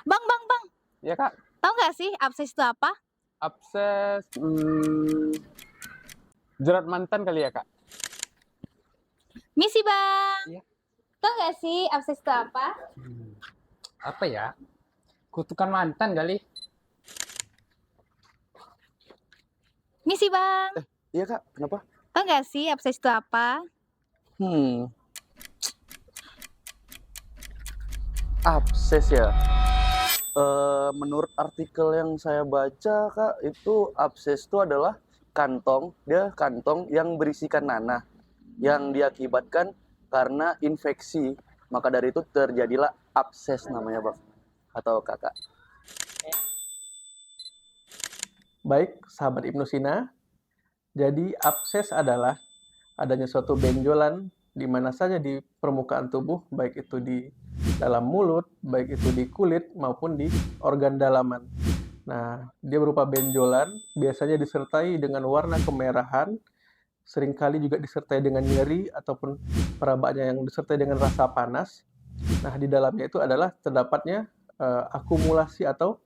Bang, Iya kak, tahu nggak sih abses itu apa? abses jerat mantan kali ya kak? Misi bang, Iya. tahu nggak sih abses itu apa? Apa ya? Kutukan mantan kali? Misi bang, Iya kak, kenapa? tahu nggak sih abses itu apa? Hmm, abses ya. Menurut artikel yang saya baca kak, itu abses itu adalah kantong, dia kantong yang berisikan nanah yang diakibatkan karena infeksi. Maka dari itu terjadilah abses namanya bang atau kakak. Baik, sahabat Ibnu Sina, jadi abses adalah adanya suatu benjolan di mana saja di permukaan tubuh, baik itu di dalam mulut, baik itu di kulit maupun di organ dalaman. Nah, dia berupa benjolan, biasanya disertai dengan warna kemerahan, seringkali juga disertai dengan nyeri ataupun perabaknya yang disertai dengan rasa panas. Nah, di dalamnya itu adalah terdapatnya akumulasi atau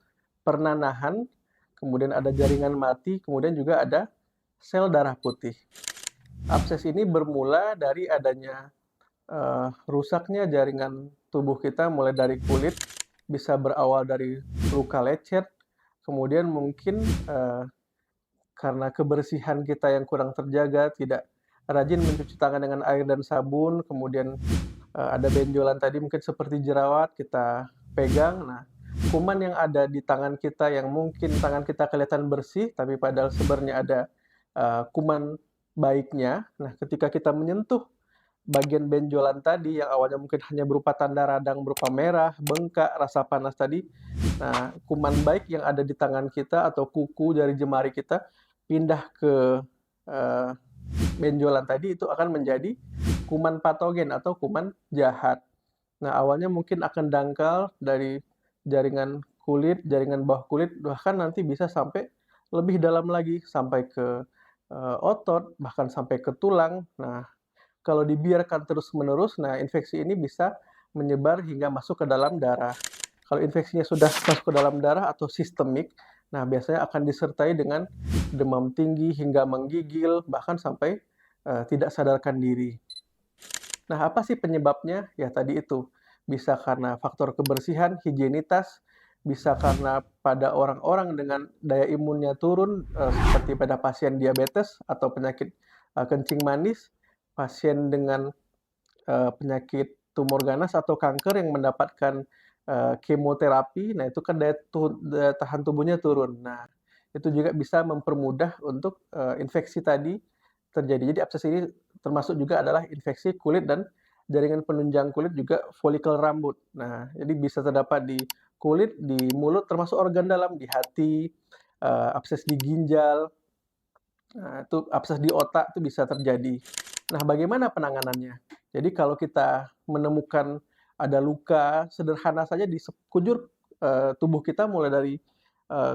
pernanahan, kemudian ada jaringan mati, kemudian juga ada sel darah putih. Abses ini bermula dari adanya rusaknya jaringan tubuh kita, mulai dari kulit, bisa berawal dari luka lecet, kemudian mungkin karena kebersihan kita yang kurang terjaga, tidak rajin mencuci tangan dengan air dan sabun, kemudian ada benjolan tadi mungkin seperti jerawat, kita pegang, nah kuman yang ada di tangan kita yang mungkin tangan kita kelihatan bersih, tapi padahal sebenarnya ada kuman baiknya. Nah, ketika kita menyentuh bagian benjolan tadi yang awalnya mungkin hanya berupa tanda radang berupa merah, bengkak, rasa panas tadi, nah kuman baik yang ada di tangan kita atau kuku, jari jemari kita pindah ke uh, benjolan tadi, itu akan menjadi kuman patogen atau kuman jahat. Nah, awalnya mungkin akan dangkal dari jaringan kulit, jaringan bawah kulit, bahkan nanti bisa sampai lebih dalam lagi, sampai ke otot, bahkan sampai ke tulang. Nah, kalau dibiarkan terus-menerus, nah infeksi ini bisa menyebar hingga masuk ke dalam darah. Kalau infeksinya sudah masuk ke dalam darah atau sistemik, nah biasanya akan disertai dengan demam tinggi hingga menggigil, bahkan sampai tidak sadarkan diri. Nah, apa sih penyebabnya? Ya tadi itu, bisa karena faktor kebersihan, higienitas, bisa karena pada orang-orang dengan daya imunnya turun, seperti pada pasien diabetes atau penyakit kencing manis, pasien dengan penyakit tumor ganas atau kanker yang mendapatkan kemoterapi, nah itu kan daya tahan tubuhnya turun. Nah, itu juga bisa mempermudah untuk infeksi tadi terjadi. Jadi abses ini termasuk juga adalah infeksi kulit dan jaringan penunjang kulit, juga folikel rambut. Nah, jadi bisa terdapat di kulit, di mulut, termasuk organ dalam, di hati, abses di ginjal, nah, itu abses di otak itu bisa terjadi. Nah, bagaimana penanganannya? Jadi kalau kita menemukan ada luka sederhana saja di sekujur tubuh kita, mulai dari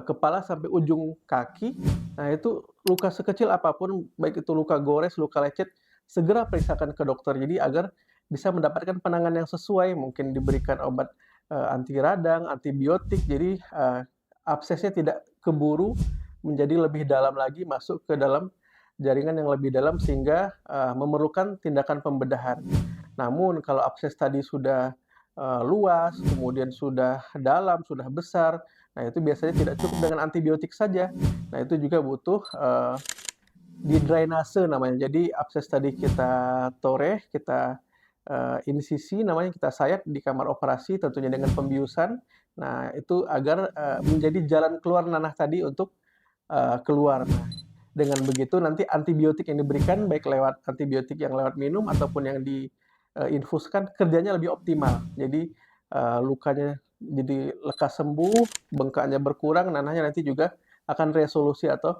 kepala sampai ujung kaki, nah itu luka sekecil apapun, baik itu luka gores, luka lecet, segera periksakan ke dokter. Jadi agar bisa mendapatkan penanganan yang sesuai, mungkin diberikan obat anti radang, antibiotik, jadi absesnya tidak keburu menjadi lebih dalam lagi, masuk ke dalam jaringan yang lebih dalam sehingga memerlukan tindakan pembedahan. Namun kalau abses tadi sudah luas, kemudian sudah dalam, sudah besar, nah itu biasanya tidak cukup dengan antibiotik saja. Nah itu juga butuh didrainase namanya. Jadi abses tadi kita toreh, kita insisi namanya, kita sayat di kamar operasi tentunya dengan pembiusan. Nah itu agar menjadi jalan keluar nanah tadi untuk keluar. Nah, dengan begitu nanti antibiotik yang diberikan, baik lewat antibiotik yang lewat minum ataupun yang diinfuskan, kerjanya lebih optimal. Jadi lukanya jadi lekas sembuh, bengkaknya berkurang, nanahnya nanti juga akan resolusi atau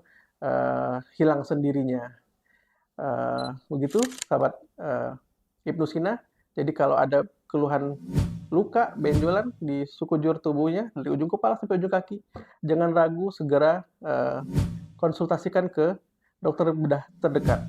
hilang sendirinya. Begitu sahabat Ibnu Sina. Jadi kalau ada keluhan luka, benjolan di sekujur tubuhnya, dari ujung kepala sampai ujung kaki, jangan ragu, segera konsultasikan ke dokter bedah terdekat.